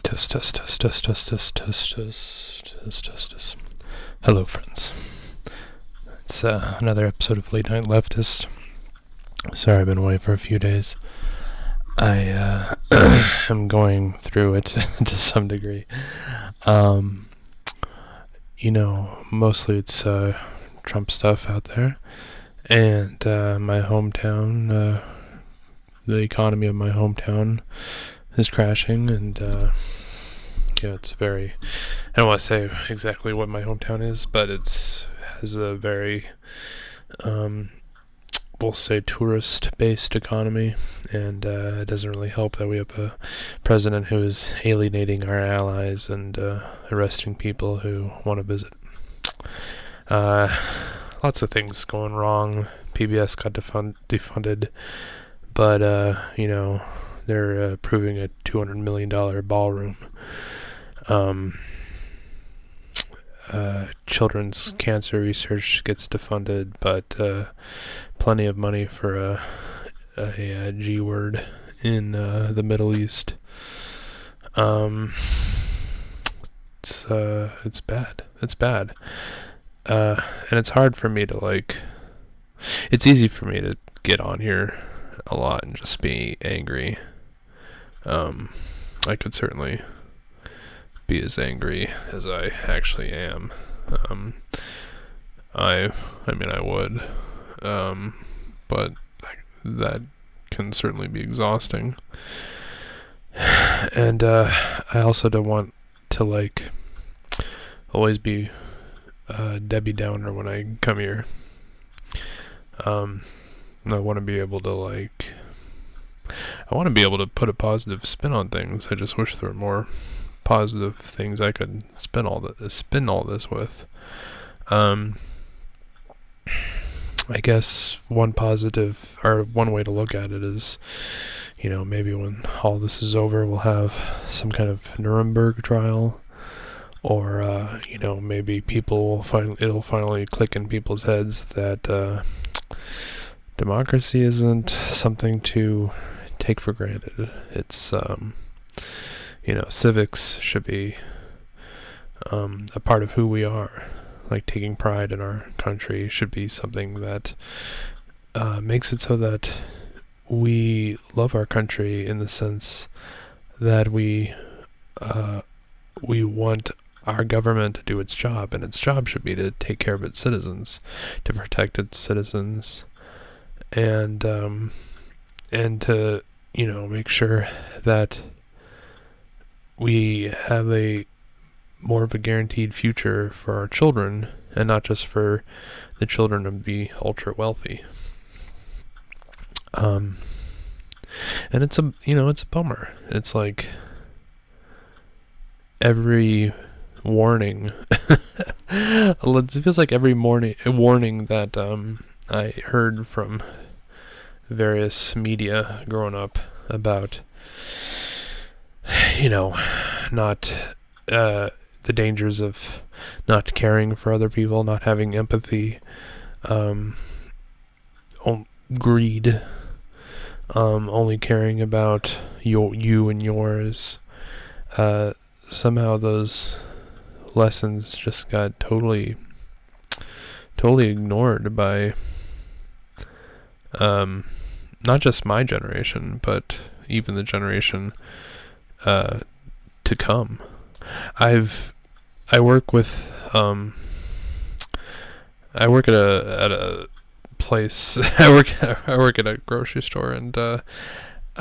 Test, test, test, test, test, test, test, test, test, test, test. Hello, friends. It's another episode of Late Night Leftist. Sorry I've been away for a few days. I am going through it to some degree. Mostly it's Trump stuff out there. And my hometown, the economy of my hometown is crashing, and it's very, I don't want to say exactly what my hometown is, but has a very we'll say tourist-based economy, and it doesn't really help that we have a president who is alienating our allies and arresting people who want to visit. Lots of things going wrong. PBS got defunded, but they're approving a $200 million ballroom. Children's cancer research gets defunded, but plenty of money for a G word in the Middle East. It's bad. It's bad. And it's hard for me to it's easy for me to get on here a lot and just be angry. I could certainly be as angry as I actually am. I would. But that can certainly be exhausting. And I also don't want to always be Debbie Downer when I come here. I want to be able to put a positive spin on things. I just wish there were more positive things I could spin all this with. I guess one positive, or one way to look at it is, maybe when all this is over, we'll have some kind of Nuremberg trial, or maybe it'll finally click in people's heads that democracy isn't something to take for granted. It's civics should be a part of who we are. Taking pride in our country should be something that makes it so that we love our country in the sense that we want our government to do its job, and its job should be to take care of its citizens, to protect its citizens, and to make sure that we have more of a guaranteed future for our children, and not just for the children of the ultra wealthy. And it's a bummer. It's every warning. It feels like every warning that I heard from various media growing up about, not the dangers of not caring for other people, not having empathy, greed, only caring about you and yours. Somehow those lessons just got totally ignored by not just my generation, but even the generation to come. I work at a place. I work at a grocery store, and I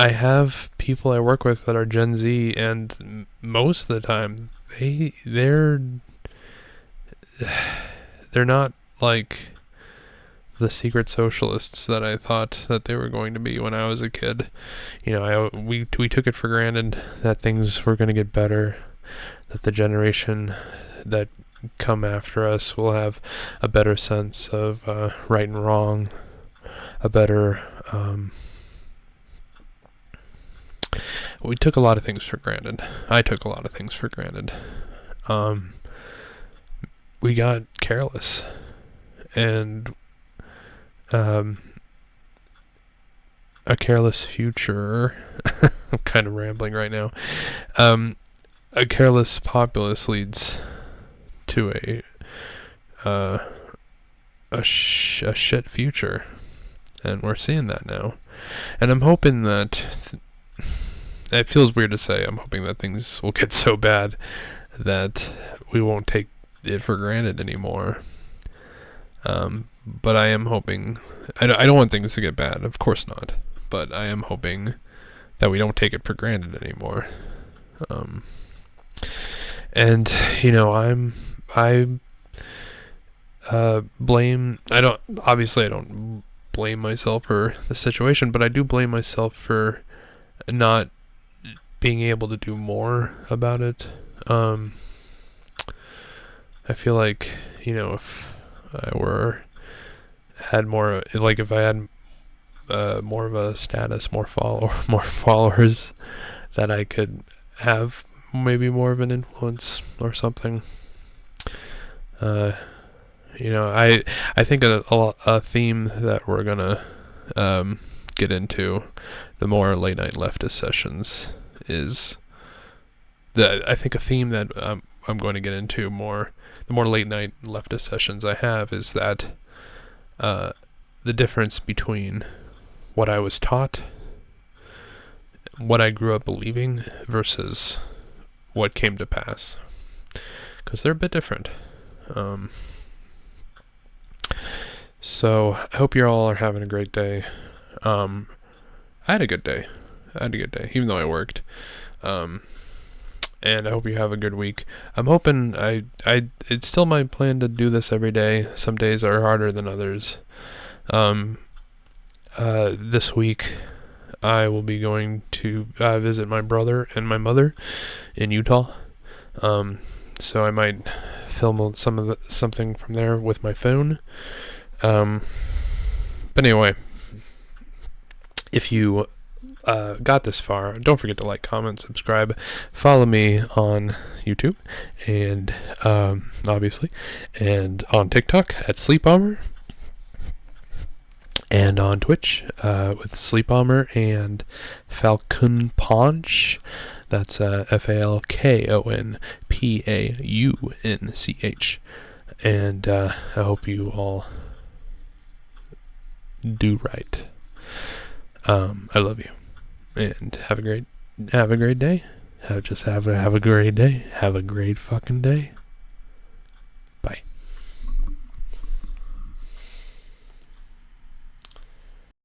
have people I work with that are Gen Z, and most of the time they're not like the secret socialists that I thought that they were going to be when I was a kid. We took it for granted that things were going to get better, that the generation that come after us will have a better sense of right and wrong, a better we took a lot of things for granted. I took a lot of things for granted. We got careless, and a careless future. I'm kind of rambling right now. a careless populace leads to a shit future, and we're seeing that now. And I'm hoping that it feels weird to say. I'm hoping that things will get so bad that we won't take it for granted anymore. But I am hoping. I don't want things to get bad. Of course not. But I am hoping that we don't take it for granted anymore. And I blame. I don't blame myself for the situation, but I do blame myself for not being able to do more about it. I feel like, if I had more, like if I had more of a status, more followers, that I could have maybe more of an influence or something. I think a theme that we're gonna get into the more late night leftist sessions is I think a theme that I'm going to get into more, the more late night leftist sessions I have, is that the difference between what I was taught, what I grew up believing, versus what came to pass, because they're a bit different. So I hope you all are having a great day. I had a good day, even though I worked. And I hope you have a good week. I'm hoping it's still my plan to do this every day. Some days are harder than others. This week I will be going to visit my brother and my mother in Utah. So I might film something from there with my phone. But anyway, if you got this far, don't forget to like, comment, subscribe, follow me on YouTube, and obviously, and on TikTok at Sleep Bomber, and on Twitch with Sleep Bomber and Falcon Punch. That's FalkonPauNch. And I hope you all do right. I love you, and have a great day. Have a great day. Have a great fucking day.